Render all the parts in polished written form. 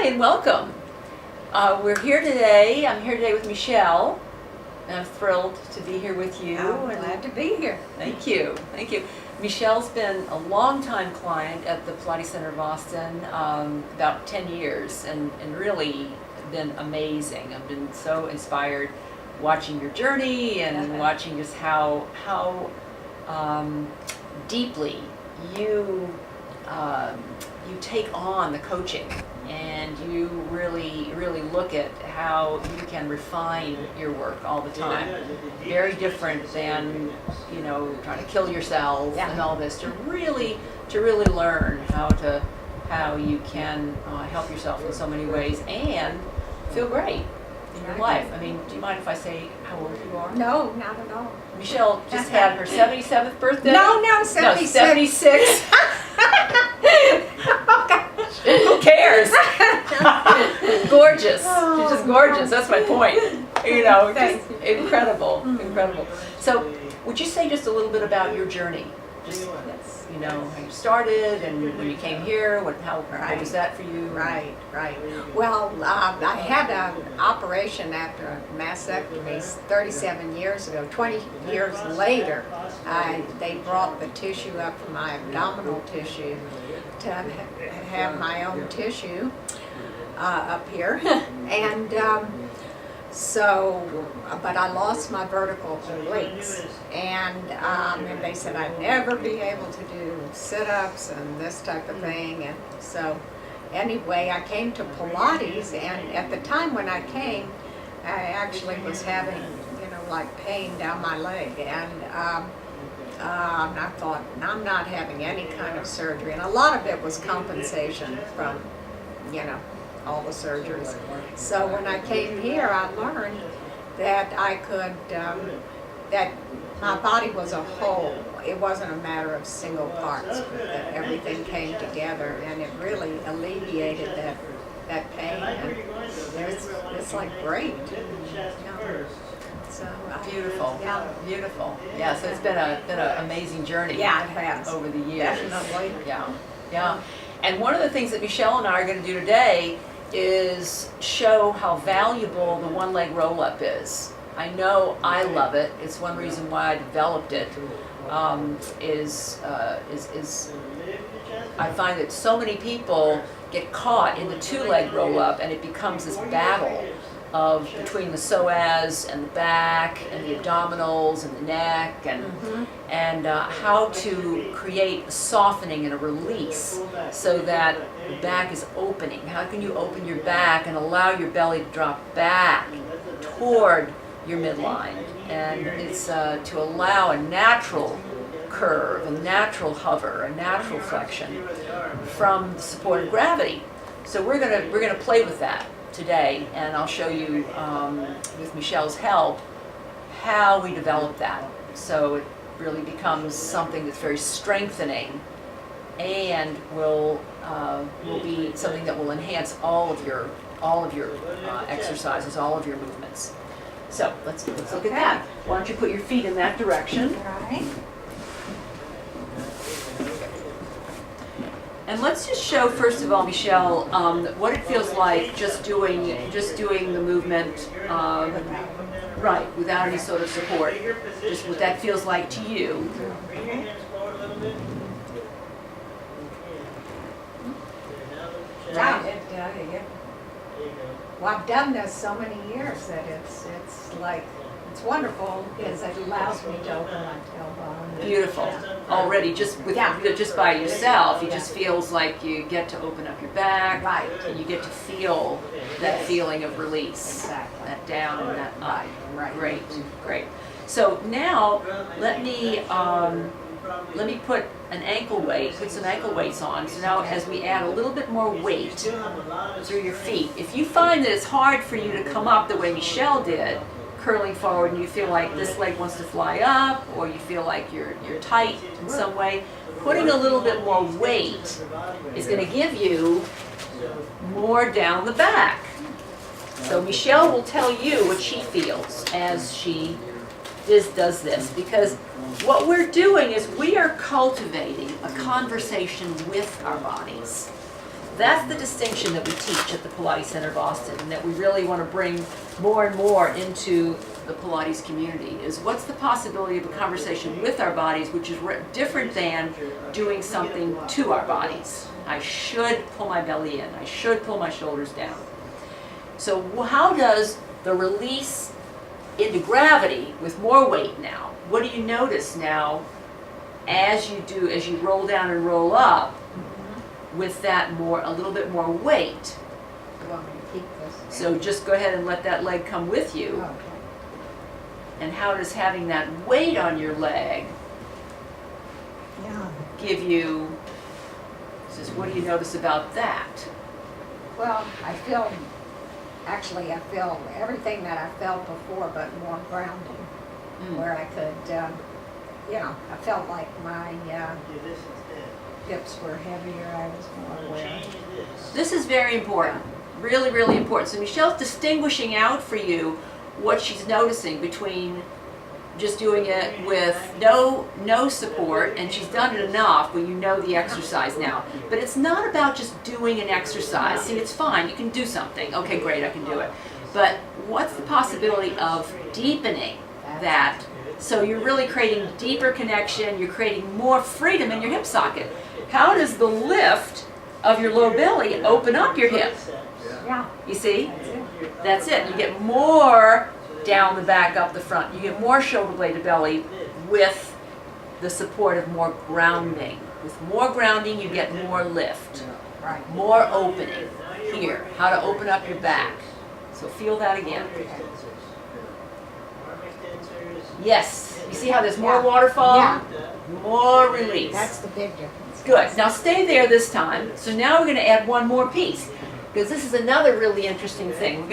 and welcome. We're here today. I'm here today with Michelle, and I'm thrilled to be here with you. I'm glad to be here. Thank you. Thank you. Michelle's been a longtime client at the Pilates Center of Austin, about 10 years, and really been amazing. I've been so inspired watching your journey and watching just how deeply you take on the coaching, and you really look at how you can refine your work all the time. Very different than, you know, trying to kill yourself and all this, to really learn how you can help yourself in so many ways and feel great in your life. I mean, do you mind if I say how old you are? No, not at all. Michelle just had her 77th birthday. No, 76. No, 76. Who cares? Gorgeous. She's just gorgeous. That's my point. You know, just incredible, incredible. So, would you say just a little bit about your journey? Just, you know, how you started and when you came here, what was that for you? Right. Well, I had an operation after a mastectomy 37 years ago. 20 years later, they brought the tissue up from my abdominal tissue to have my own tissue up here. And but I lost my vertical obliques, and they said I'd never be able to do sit-ups and this type of thing. And so anyway, I came to Pilates, and at the time when I came, I actually was having, like pain down my leg, and I thought, I'm not having any kind of surgery, and a lot of it was compensation from, all the surgeries. So when I came here, I learned that I could, that my body was a whole. It wasn't a matter of single parts, but that everything came together, and it really alleviated that pain. And it's like great. So beautiful. Yeah. Beautiful. Yeah. So it's been an amazing journey. Yeah, it has. Over the years. Definitely. Yeah. And one of the things that Michelle and I are going to do today is show how valuable the one-leg roll-up is. I know I love it. It's one reason why I developed it. Is I find that so many people get caught in the two-leg roll-up, and it becomes this battle of between the psoas and the back and the abdominals and the neck, and how to create a softening and a release so that the back is opening. How can you open your back and allow your belly to drop back toward your midline? And it's to allow a natural curve, a natural hover, a natural flexion from the support of gravity. So we're gonna play with that today, and I'll show you with Michelle's help how we develop that, so it really becomes something that's very strengthening and will be something that will enhance all of your exercises, all of your movements. So let's look at that. Why don't you put your feet in that direction? Right. And let's just show, first of all, Michelle, what it feels like just doing the movement, right, without any sort of support. Just what that feels like to you. Right. Well, I've done this so many years that it's like, it's wonderful because it allows me to open my tailbone. Beautiful. Already, just by yourself, it just feels like you get to open up your back. Right. And you get to feel that feeling of release. Exactly. That down and that up. Right. Great. So now let me put an ankle weight. Put some ankle weights on. So now, as we add a little bit more weight through your feet, if you find that it's hard for you to come up the way Michelle did, curling forward, and you feel like this leg wants to fly up, or you feel like you're tight in some way, putting a little bit more weight is going to give you more down the back. So Michelle will tell you what she feels as she does this, because what we're doing is we are cultivating a conversation with our bodies. that's the distinction that we teach at the Pilates Center of Austin, and that we really want to bring more and more into the Pilates community, is what's the possibility of a conversation with our bodies, which is different than doing something to our bodies. I should pull my belly in. I should pull my shoulders down. So how does the release into gravity with more weight now, what do you notice now as you roll down and roll up with that a little bit more weight? You want me to keep this? So just go ahead and let that leg come with you. Okay. And how does having that weight on your leg give you, what do you notice about that? Well, I feel everything that I felt before, but more grounding, where I could, I felt like my hips were heavier, I was more aware. This is very important, really, really important. So Michelle's distinguishing out for you what she's noticing between just doing it with no support, and she's done it enough when you know the exercise now. But it's not about just doing an exercise. See, it's fine, you can do something. Okay, great, I can do it. But what's the possibility of deepening that? So you're really creating deeper connection, you're creating more freedom in your hip socket. How does the lift of your low belly open up your hip? Yeah. You see? That's it. You get more down the back, up the front. You get more shoulder blade to belly with the support of more grounding. With more grounding, you get more lift. Right. More opening. Here, how to open up your back. So feel that again. Yes. You see how there's more waterfall? Yeah. More release. That's the big difference. Good. Now stay there this time. So now we're going to add one more piece, because this is another really interesting thing.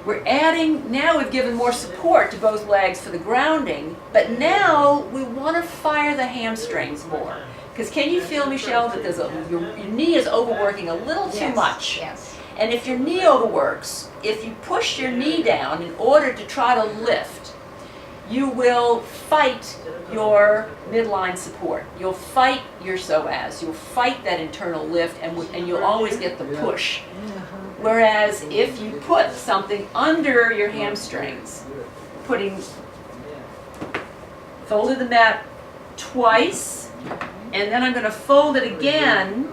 We're adding, now we've given more support to both legs for the grounding, but now we want to fire the hamstrings more. Because can you feel, Michelle, that your knee is overworking a little too much? Yes. And if your knee overworks, if you push your knee down in order to try to lift, you will fight your midline support. You'll fight your psoas. You'll fight that internal lift, and you'll always get the push. Whereas if you put something under your hamstrings, folded the mat twice, and then I'm going to fold it again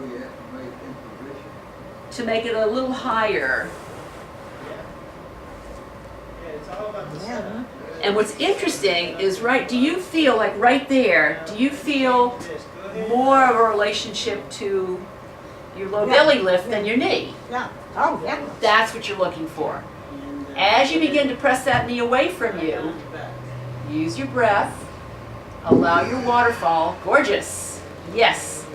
to make it a little higher. Yeah. And what's interesting is, do you feel like right there, do you feel more of a relationship to your low belly lift than your knee? Yeah. Oh, yeah. That's what you're looking for. As you begin to press that knee away from you, use your breath, allow your waterfall. Gorgeous. Yes.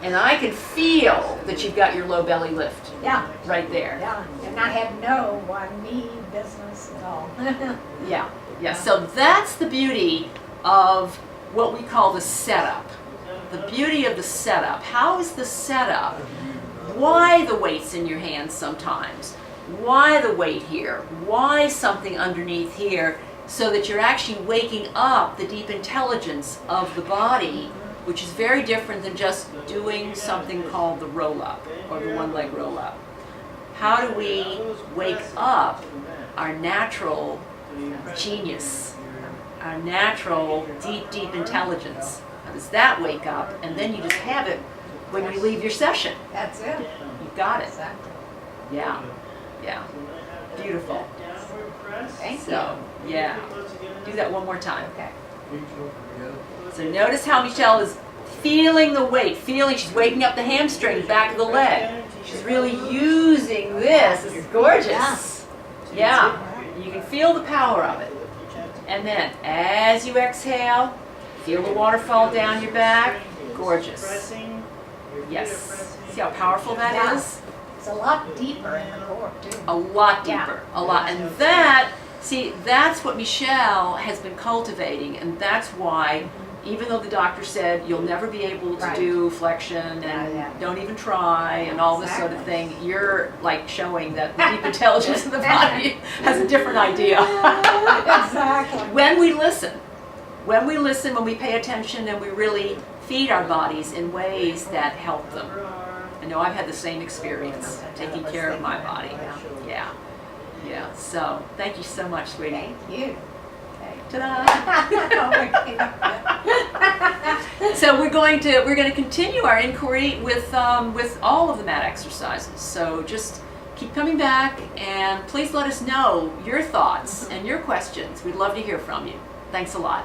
And I can feel that you've got your low belly lift. Yeah. Right there. Yeah. And I had no knee business at all. Yeah. Yeah. So that's the beauty of what we call the setup. The beauty of the setup. How is the setup? Why the weight's in your hands sometimes? Why the weight here? Why something underneath here? So that you're actually waking up the deep intelligence of the body, which is very different than just doing something called the roll-up or the one-leg roll-up. How do we wake up our natural genius, our natural deep intelligence? How does that wake up? And then you just have it when you leave your session. That's it. You got it. Exactly. Yeah. Yeah. Beautiful. Thank So, yeah. Do that one more time. Okay. So notice how Michelle is feeling the weight, she's waking up the hamstring, back of the leg. She's really using this. This is gorgeous. Yeah. You can feel the power of it. And then as you exhale, feel the waterfall down your back. Gorgeous. Yes. See how powerful that is? It's a lot deeper in the core, too. A lot deeper. A lot. And that's what Michelle has been cultivating, and that's why, even though the doctor said you'll never be able to do flexion and don't even try and all this sort of thing, you're like showing that the deep intelligence of the body has a different idea. Exactly. When we listen, when we pay attention, and we really feed our bodies in ways that help them. I know I've had the same experience, taking care of my body. Yeah. Yeah. So thank you so much, sweetie. Thank you. Ta-da! Oh, So we're going to continue our inquiry with all of the mat exercises. So just keep coming back, and please let us know your thoughts and your questions. We'd love to hear from you. Thanks a lot.